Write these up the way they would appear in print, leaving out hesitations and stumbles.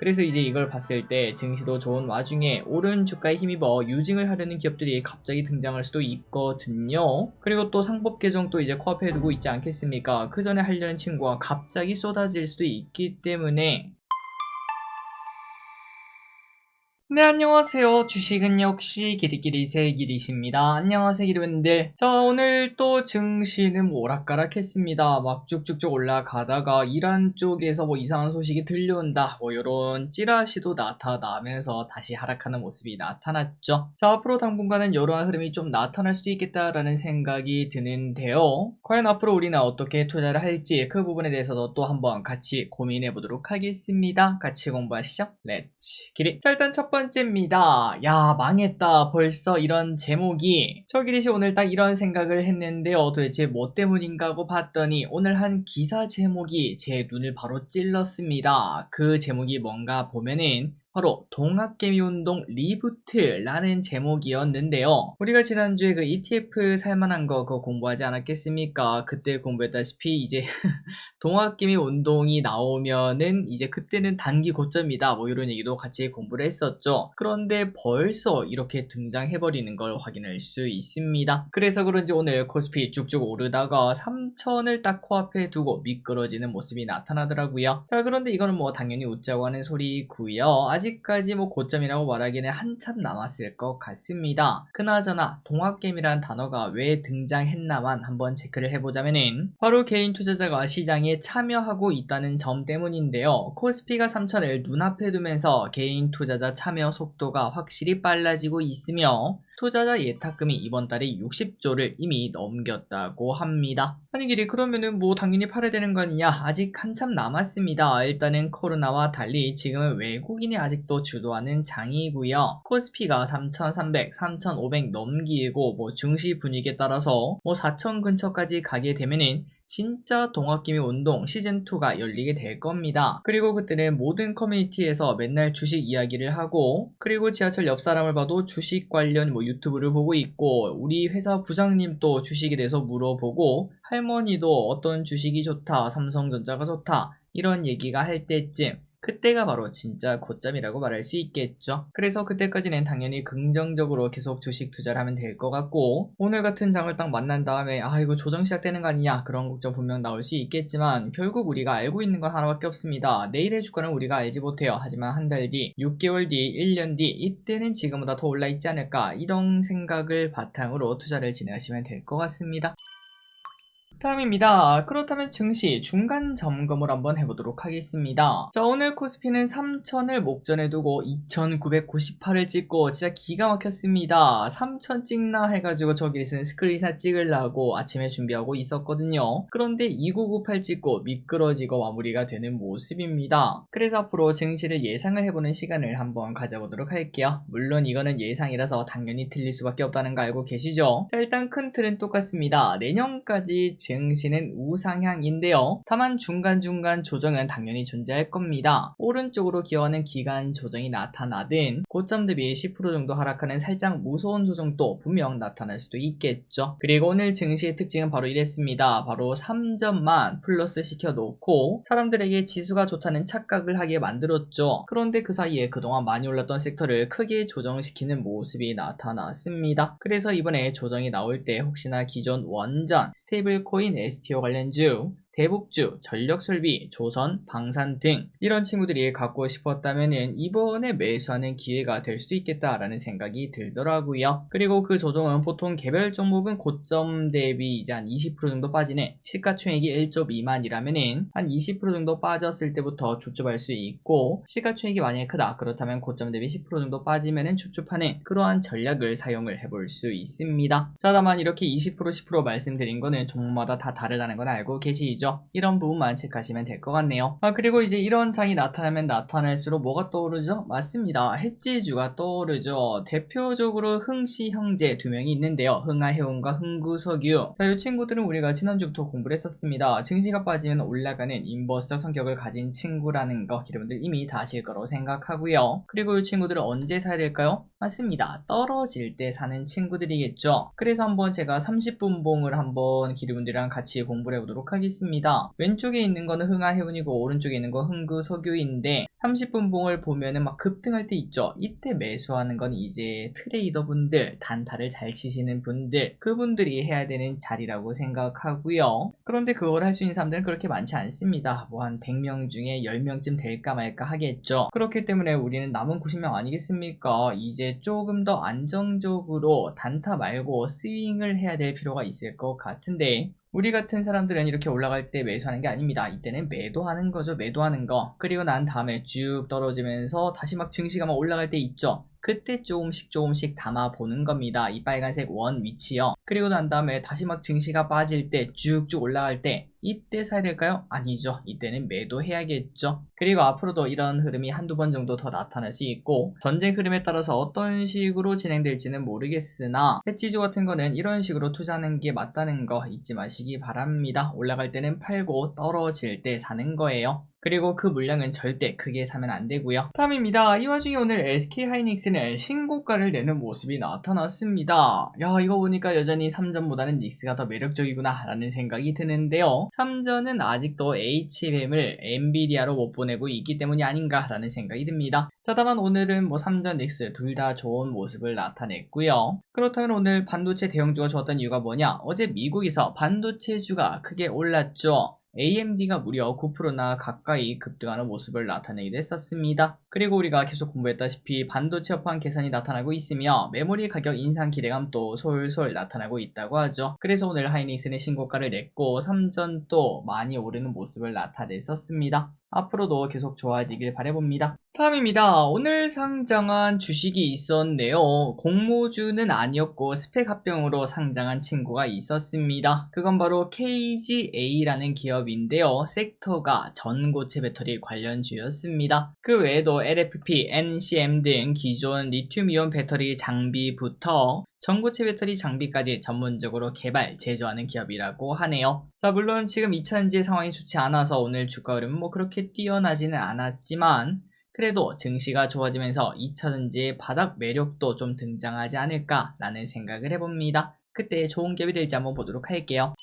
그래서 이제 이걸 봤을 때 증시도 좋은 와중에 오른 주가에 힘입어 유징을 하려는 기업들이 갑자기 등장할 수도 있거든요. 그리고 또 상법 개정도 이제 코앞에 두고 있지 않겠습니까? 그 전에 하려는 친구가 갑자기 쏟아질 수도 있기 때문에 네, 안녕하세요. 주식은 역시 길이길이 새길이십니다. 안녕하세요, 기르분들. 자, 오늘 또 증시는 오락가락했습니다. 막 쭉쭉쭉 올라가다가 이란 쪽에서 뭐 이상한 소식이 들려온다. 뭐 요런 찌라시도 나타나면서 다시 하락하는 모습이 나타났죠. 자, 앞으로 당분간은 이러한 흐름이 좀 나타날 수도 있겠다라는 생각이 드는데요. 과연 앞으로 우리는 어떻게 투자를 할지 그 부분에 대해서도 또 한번 같이 고민해 보도록 하겠습니다. 같이 공부하시죠. 렛츠 기릿. 자, 일단 첫 번째입니다. 야, 망했다. 벌써 이런 제목이. 저기리시 오늘 딱 이런 생각을 했는데요. 도대체 뭐 때문인가 하고 봤더니 오늘 한 기사 제목이 제 눈을 바로 찔렀습니다. 그 제목이 뭔가 보면은 바로 동학개미운동 리부트라는 제목이었는데요. 우리가 지난주에 그 ETF 살만한 거 그거 공부하지 않았겠습니까? 그때 공부했다시피 이제 동학개미운동이 나오면은 이제 그때는 단기 고점이다 뭐 이런 얘기도 같이 공부를 했었죠. 그런데 벌써 이렇게 등장해버리는 걸 확인할 수 있습니다. 그래서 그런지 오늘 코스피 쭉쭉 오르다가 3000을 딱 코앞에 두고 미끄러지는 모습이 나타나더라고요. 자, 그런데 이거는 뭐 당연히 웃자고 하는 소리고요. 아직까지 뭐 고점이라고 말하기는 한참 남았을 것 같습니다. 그나저나 동학개미라는 단어가 왜 등장했나만 한번 체크를 해보자면은 바로 개인 투자자가 시장에 참여하고 있다는 점 때문인데요. 코스피가 3000을 눈앞에 두면서 개인 투자자 참여 속도가 확실히 빨라지고 있으며 투자자 예탁금이 이번 달에 60조를 이미 넘겼다고 합니다. 아니 길이 그러면은 뭐 당연히 팔아야 되는 거 아니냐? 아직 한참 남았습니다. 일단은 코로나와 달리 지금은 외국인이 아직도 주도하는 장이고요. 코스피가 3300, 3500 넘기고 뭐 증시 분위기에 따라서 뭐 4000 근처까지 가게 되면은 진짜 동학개미 운동 시즌2가 열리게 될 겁니다. 그리고 그때는 모든 커뮤니티에서 맨날 주식 이야기를 하고 그리고 지하철 옆 사람을 봐도 주식 관련 뭐 유튜브를 보고 있고 우리 회사 부장님도 주식에 대해서 물어보고 할머니도 어떤 주식이 좋다, 삼성전자가 좋다 이런 얘기가 할 때쯤 그때가 바로 진짜 고점이라고 말할 수 있겠죠. 그래서 그때까지는 당연히 긍정적으로 계속 주식 투자를 하면 될 것 같고 오늘 같은 장을 딱 만난 다음에 아 이거 조정 시작되는 거 아니냐 그런 걱정 분명 나올 수 있겠지만 결국 우리가 알고 있는 건 하나밖에 없습니다. 내일의 주가는 우리가 알지 못해요. 하지만 한 달 뒤, 6개월 뒤, 1년 뒤 이때는 지금보다 더 올라 있지 않을까 이런 생각을 바탕으로 투자를 진행하시면 될 것 같습니다. 다음입니다. 그렇다면 증시 중간 점검을 한번 해보도록 하겠습니다. 자, 오늘 코스피는 3000을 목전에 두고 2998을 찍고 진짜 기가 막혔습니다. 3000 찍나 해가지고 저기 있는 스크린샷 찍으려고 아침에 준비하고 있었거든요. 그런데 2998 찍고 미끄러지고 마무리가 되는 모습입니다. 그래서 앞으로 증시를 예상을 해보는 시간을 한번 가져보도록 할게요. 물론 이거는 예상이라서 당연히 틀릴 수밖에 없다는 거 알고 계시죠? 자, 일단 큰 틀은 똑같습니다. 내년까지 증시는 우상향인데요. 다만 중간중간 조정은 당연히 존재할 겁니다. 오른쪽으로 기어가는 기간 조정이 나타나든 고점 대비 10% 정도 하락하는 살짝 무서운 조정도 분명 나타날 수도 있겠죠. 그리고 오늘 증시의 특징은 바로 이랬습니다. 바로 3점만 플러스 시켜놓고 사람들에게 지수가 좋다는 착각을 하게 만들었죠. 그런데 그 사이에 그동안 많이 올랐던 섹터를 크게 조정시키는 모습이 나타났습니다. 그래서 이번에 조정이 나올 때 혹시나 기존 원전, 스테이블 코인 STO 관련주, 대북주, 전력설비, 조선, 방산 등 이런 친구들이 갖고 싶었다면은 이번에 매수하는 기회가 될 수도 있겠다라는 생각이 들더라고요. 그리고 그 조정은 보통 개별 종목은 고점 대비 이제 한 20% 정도 빠지는 시가총액이 1조 미만이라면은 한 20% 정도 빠졌을 때부터 줍줍할 수 있고 시가총액이 만약에 크다 그렇다면 고점 대비 10% 정도 빠지면은 줍줍하는 그러한 전략을 사용을 해볼 수 있습니다. 자, 다만 이렇게 20% 10% 말씀드린 거는 종목마다 다 다르다는 건 알고 계시죠? 이런 부분만 체크하시면 될 것 같네요. 그리고 이제 이런 장이 나타나면 나타날수록 뭐가 떠오르죠? 맞습니다. 해지주가 떠오르죠. 대표적으로 흥시형제 두 명이 있는데요. 흥하해운과 흥구석유. 자, 이 친구들은 우리가 지난주부터 공부를 했었습니다. 증시가 빠지면 올라가는 인버스적 성격을 가진 친구라는 거 여러분들 이미 다 아실 거라고 생각하고요. 그리고 이 친구들은 언제 사야 될까요? 맞습니다. 떨어질 때 사는 친구들이겠죠. 그래서 한번 제가 30분 봉을 한번 여러분들이랑 같이 공부를 해보도록 하겠습니다. 있습니다. 왼쪽에 있는 거는 흥하해운이고 오른쪽에 있는 건 흥구석유인데 30분 봉을 보면은 막 급등할 때 있죠. 이때 매수하는 건 이제 트레이더분들, 단타를 잘 치시는 분들, 그분들이 해야 되는 자리라고 생각하고요. 그런데 그걸 할 수 있는 사람들은 그렇게 많지 않습니다. 뭐 한 100명 중에 10명쯤 될까 말까 하겠죠. 그렇기 때문에 우리는 남은 90명 아니겠습니까? 이제 조금 더 안정적으로 단타 말고 스윙을 해야 될 필요가 있을 것 같은데 우리 같은 사람들은 이렇게 올라갈 때 매수하는 게 아닙니다. 이때는 매도하는 거죠. 매도하는 거. 그리고 난 다음에 쭉 떨어지면서 다시 막 증시가 막 올라갈 때 있죠. 그때 조금씩 담아 보는 겁니다. 이 빨간색 원 위치요. 그리고 난 다음에 다시 막 증시가 빠질 때 쭉쭉 올라갈 때 이때 사야 될까요? 아니죠. 이때는 매도해야겠죠. 그리고 앞으로도 이런 흐름이 한두 번 정도 더 나타날 수 있고 전쟁 흐름에 따라서 어떤 식으로 진행될지는 모르겠으나 해지주 같은 거는 이런 식으로 투자하는 게 맞다는 거 잊지 마시기 바랍니다. 올라갈 때는 팔고 떨어질 때 사는 거예요. 그리고 그 물량은 절대 크게 사면 안 되고요. 다음입니다. 이 와중에 오늘 SK하이닉스는 신고가를 내는 모습이 나타났습니다. 야, 이거 보니까 여전히 3전보다는 닉스가 더 매력적이구나 라는 생각이 드는데요. 3전은 아직도 HBM을 엔비디아로 못 보내고 있기 때문이 아닌가 라는 생각이 듭니다. 자, 다만 오늘은 뭐 3전 닉스 둘 다 좋은 모습을 나타냈고요. 그렇다면 오늘 반도체 대형주가 좋았던 이유가 뭐냐? 어제 미국에서 반도체주가 크게 올랐죠. AMD가 무려 9%나 가까이 급등하는 모습을 나타내기도 했었습니다. 그리고 우리가 계속 공부했다시피 반도체 업황 개선이 나타나고 있으며 메모리 가격 인상 기대감도 솔솔 나타나고 있다고 하죠. 그래서 오늘 하이닉스는 신고가를 냈고 3전도 많이 오르는 모습을 나타냈었습니다. 앞으로도 계속 좋아지길 바라봅니다. 다음입니다. 오늘 상장한 주식이 있었는데요. 공모주는 아니었고 스펙 합병으로 상장한 친구가 있었습니다. 그건 바로 KGA라는 기업인데요. 섹터가 전고체 배터리 관련주였습니다. 그 외에도 LFP, NCM 등 기존 리튬이온 배터리 장비부터 전고체 배터리 장비까지 전문적으로 개발, 제조하는 기업이라고 하네요. 자, 물론 지금 2차전지의 상황이 좋지 않아서 오늘 주가 흐름은 뭐 그렇게 뛰어나지는 않았지만 그래도 증시가 좋아지면서 2차전지의 바닥 매력도 좀 등장하지 않을까라는 생각을 해봅니다. 그때 좋은 기업이 될지 한번 보도록 할게요.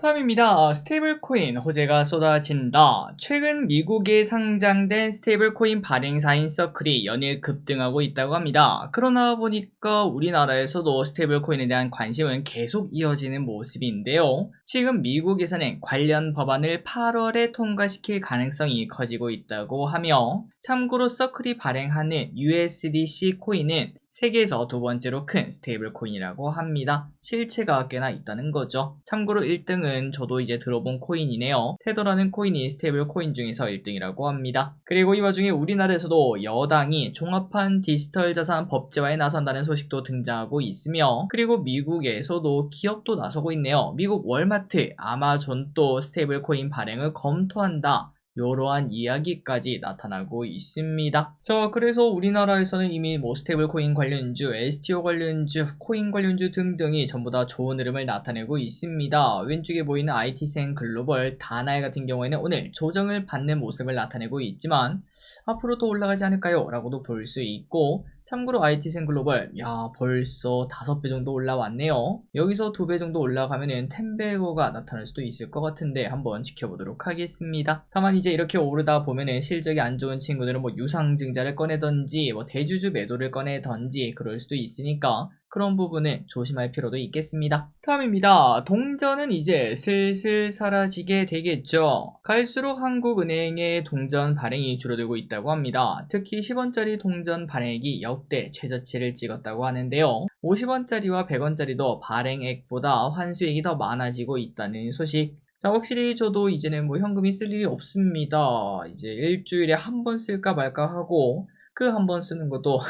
다음입니다. 스테이블코인 호재가 쏟아진다. 최근 미국에 상장된 스테이블코인 발행사인 서클이 연일 급등하고 있다고 합니다. 그러나 보니까 우리나라에서도 스테이블코인에 대한 관심은 계속 이어지는 모습인데요. 지금 미국에서는 관련 법안을 8월에 통과시킬 가능성이 커지고 있다고 하며 참고로 서클이 발행하는 USDC 코인은 세계에서 두 번째로 큰 스테이블 코인이라고 합니다. 실체가 꽤나 있다는 거죠. 참고로 1등은 저도 이제 들어본 코인이네요. 테더라는 코인이 스테이블 코인 중에서 1등이라고 합니다. 그리고 이 와중에 우리나라에서도 여당이 종합한 디지털 자산 법제화에 나선다는 소식도 등장하고 있으며 그리고 미국에서도 기업도 나서고 있네요. 미국 월마트, 아마존도 스테이블 코인 발행을 검토한다. 이러한 이야기까지 나타나고 있습니다. 자, 그래서 우리나라에서는 이미 뭐 스테이블 코인 관련주, STO 관련주, 코인 관련주 등등이 전부 다 좋은 흐름을 나타내고 있습니다. 왼쪽에 보이는 IT센 글로벌, 다나이 같은 경우에는 오늘 조정을 받는 모습을 나타내고 있지만 앞으로 또 올라가지 않을까요? 라고도 볼 수 있고 참고로 IT센 글로벌, 야, 벌써 5배 정도 올라왔네요. 여기서 2배 정도 올라가면은 텐베거가 나타날 수도 있을 것 같은데 한번 지켜보도록 하겠습니다. 다만 이제 이렇게 오르다 보면은 실적이 안 좋은 친구들은 뭐 유상증자를 꺼내던지 뭐 대주주 매도를 꺼내던지 그럴 수도 있으니까 그런 부분은 조심할 필요도 있겠습니다. 다음입니다. 동전은 이제 슬슬 사라지게 되겠죠. 갈수록 한국은행의 동전 발행이 줄어들고 있다고 합니다. 특히 10원짜리 동전 발행액이 역대 최저치를 찍었다고 하는데요. 50원짜리와 100원짜리도 발행액보다 환수액이 더 많아지고 있다는 소식. 자, 확실히 저도 이제는 뭐 현금이 쓸 일이 없습니다. 이제 일주일에 한 번 쓸까 말까 하고 그 한 번 쓰는 것도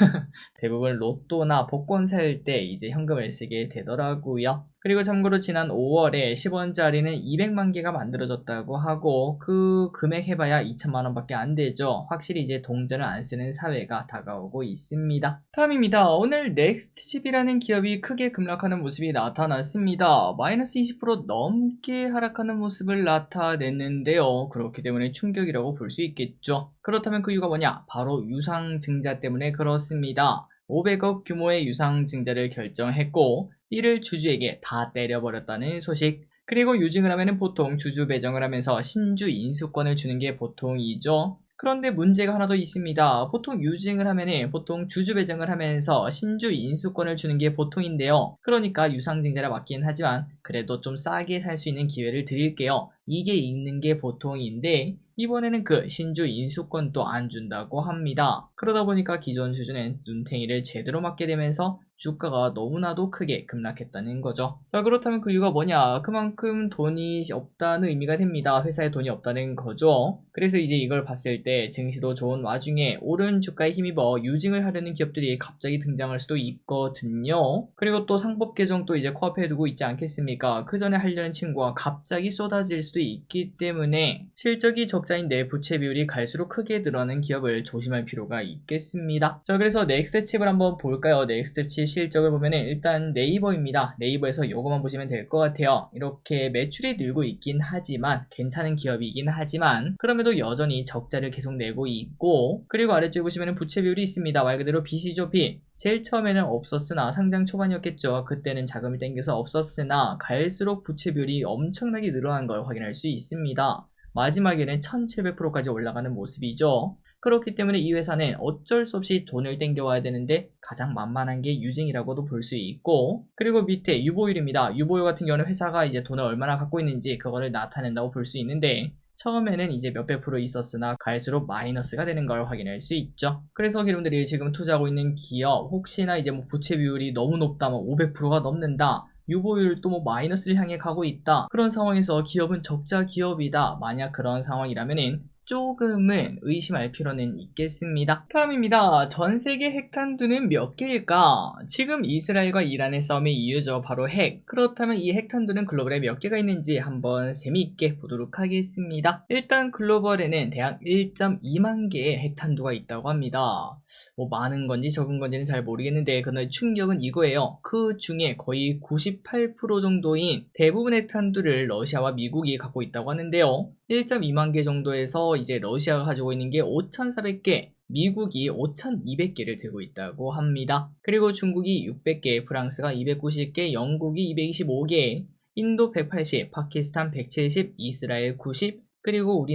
대부분 로또나 복권 살 때 이제 현금을 쓰게 되더라고요. 그리고 참고로 지난 5월에 10원짜리는 200만 개가 만들어졌다고 하고 그 금액 해봐야 2천만 원밖에 안 되죠. 확실히 이제 동전을 안 쓰는 사회가 다가오고 있습니다. 다음입니다. 오늘 넥스트칩이라는 기업이 크게 급락하는 모습이 나타났습니다. 마이너스 20% 넘게 하락하는 모습을 나타냈는데요. 그렇기 때문에 충격이라고 볼 수 있겠죠. 그렇다면 그 이유가 뭐냐? 바로 유상증자 때문에 그렇습니다. 500억 규모의 유상증자를 결정했고 이를 주주에게 다 때려버렸다는 소식. 그리고 유증을 하면은 보통 주주 배정을 하면서 신주 인수권을 주는 게 보통이죠. 그런데 문제가 하나 더 있습니다. 보통 유증을 하면은 보통 주주 배정을 하면서 신주 인수권을 주는 게 보통인데요. 그러니까 유상증자를 맞긴 하지만 그래도 좀 싸게 살 수 있는 기회를 드릴게요. 이게 있는 게 보통인데 이번에는 그 신주 인수권도 안 준다고 합니다. 그러다 보니까 기존 주주는 눈탱이를 제대로 맞게 되면서 주가가 너무나도 크게 급락했다는 거죠. 자, 그렇다면 그 이유가 뭐냐? 그만큼 돈이 없다는 의미가 됩니다. 회사에 돈이 없다는 거죠. 그래서 이제 이걸 봤을 때 증시도 좋은 와중에 오른 주가에 힘입어 유증을 하려는 기업들이 갑자기 등장할 수도 있거든요. 그리고 또 상법 개정도 이제 코앞에 두고 있지 않겠습니까? 그 전에 하려는 친구가 갑자기 쏟아질 수도 있기 때문에 실적이 적자인데 부채 비율이 갈수록 크게 늘어나는 기업을 조심할 필요가 있겠습니다. 자, 그래서 넥스트칩을 한번 볼까요? 넥스트칩 실적을 보면은 일단 네이버입니다. 네이버에서 요거만 보시면 될 것 같아요. 이렇게 매출이 늘고 있긴 하지만 괜찮은 기업이긴 하지만 그럼에도 여전히 적자를 계속 내고 있고, 그리고 아래쪽에 보시면은 부채 비율이 있습니다. 말 그대로 빚이죠, 빚. 제일 처음에는 없었으나 상장 초반이었겠죠. 그때는 자금을 땡겨서 없었으나 갈수록 부채 비율이 엄청나게 늘어난 걸 확인할 수 있습니다. 마지막에는 1700%까지 올라가는 모습이죠. 그렇기 때문에 이 회사는 어쩔 수 없이 돈을 땡겨와야 되는데 가장 만만한 게 유증이라고도 볼 수 있고, 그리고 밑에 유보율입니다. 유보율 같은 경우는 회사가 이제 돈을 얼마나 갖고 있는지 그거를 나타낸다고 볼 수 있는데 처음에는 이제 몇백 프로 있었으나 갈수록 마이너스가 되는 걸 확인할 수 있죠. 그래서 여러분들이 지금 투자하고 있는 기업 혹시나 이제 뭐 부채 비율이 너무 높다, 뭐 500%가 넘는다, 유보율도 뭐 마이너스를 향해 가고 있다, 그런 상황에서 기업은 적자 기업이다, 만약 그런 상황이라면은 조금은 의심할 필요는 있겠습니다. 다음입니다. 전세계 핵탄두는 몇 개일까? 지금 이스라엘과 이란의 싸움의 이유죠. 바로 핵. 그렇다면 이 핵탄두는 글로벌에 몇 개가 있는지 한번 재미있게 보도록 하겠습니다. 일단 글로벌에는 대략 1.2만 개의 핵탄두가 있다고 합니다. 뭐 많은 건지 적은 건지는 잘 모르겠는데 그런데 충격은 이거예요. 그 중에 거의 98% 정도인 대부분 핵탄두를 러시아와 미국이 갖고 있다고 하는데요. 1.2만 개 정도에서 이제 러시아가 가지고 있는 게 5,400개, 미국이 5,200개를 들고 있다고 합니다. 그리고 중국이 600개, 프랑스가 290개, 영국이 225개, 인도 180, 파키스탄 170, 이스라엘 90, 그리고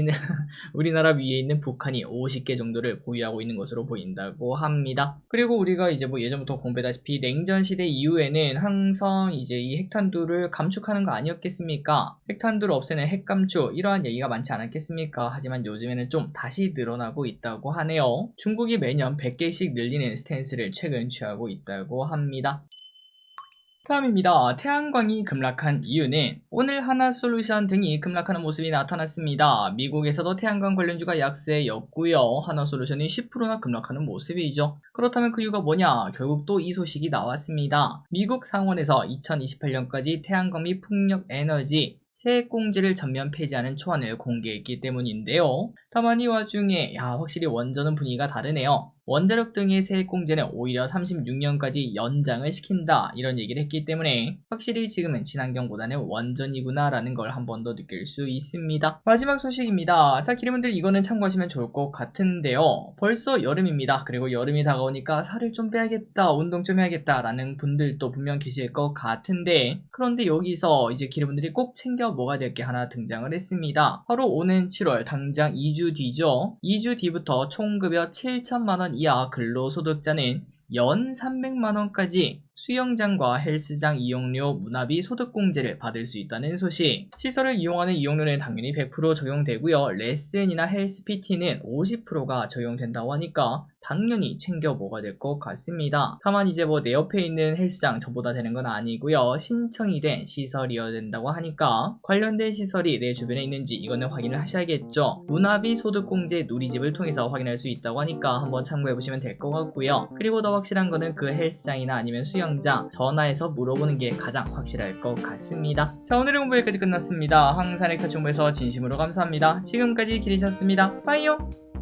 우리나라 위에 있는 북한이 50개 정도를 보유하고 있는 것으로 보인다고 합니다. 그리고 우리가 이제 뭐 예전부터 공부했다시피 냉전 시대 이후에는 항상 이제 이 핵탄두를 감축하는 거 아니었겠습니까? 핵탄두를 없애는 핵감축, 이러한 얘기가 많지 않았겠습니까? 하지만 요즘에는 좀 다시 늘어나고 있다고 하네요. 중국이 매년 100개씩 늘리는 스탠스를 최근 취하고 있다고 합니다. 다음입니다. 태양광이 급락한 이유는 오늘 하나솔루션 등이 급락하는 모습이 나타났습니다. 미국에서도 태양광 관련주가 약세였고요. 하나솔루션이 10%나 급락하는 모습이죠. 그렇다면 그 이유가 뭐냐? 결국 또 이 소식이 나왔습니다. 미국 상원에서 2028년까지 태양광 및 풍력에너지 세액공제를 전면 폐지하는 초안을 공개했기 때문인데요. 다만 이 와중에 확실히 원전은 분위기가 다르네요. 원자력 등의 세액공제는 오히려 36년까지 연장을 시킨다, 이런 얘기를 했기 때문에 확실히 지금은 친환경보다는 원전이구나 라는 걸 한 번 더 느낄 수 있습니다. 마지막 소식입니다. 자, 기름분들 이거는 참고하시면 좋을 것 같은데요. 벌써 여름입니다. 그리고 여름이 다가오니까 살을 좀 빼야겠다, 운동 좀 해야겠다 라는 분들도 분명 계실 것 같은데, 그런데 여기서 이제 기름분들이 꼭 챙겨 먹어야 될 게 하나 등장을 했습니다. 바로 오는 7월, 당장 2주 뒤죠. 2주 뒤부터 총급여 7천만원 이하 근로소득자는 연 300만원까지 수영장과 헬스장 이용료 문화비 소득공제를 받을 수 있다는 소식. 시설을 이용하는 이용료는 당연히 100% 적용되고요. 레슨이나 헬스 PT는 50%가 적용된다고 하니까 당연히 챙겨 먹어야 될 것 같습니다. 다만 이제 뭐 내 옆에 있는 헬스장 저보다 되는 건 아니고요. 신청이 된 시설이어야 된다고 하니까 관련된 시설이 내 주변에 있는지 이거는 확인을 하셔야겠죠. 문화비 소득공제 누리집을 통해서 확인할 수 있다고 하니까 한번 참고해 보시면 될 것 같고요. 그리고 더 확실한 거는 그 헬스장이나 아니면 수영장 전화해서 물어보는 게 가장 확실할 것 같습니다. 자, 오늘의 공부 여기까지 끝났습니다. 항산의 카충부에서 진심으로 감사합니다. 지금까지 기리셨습니다. 빠이요.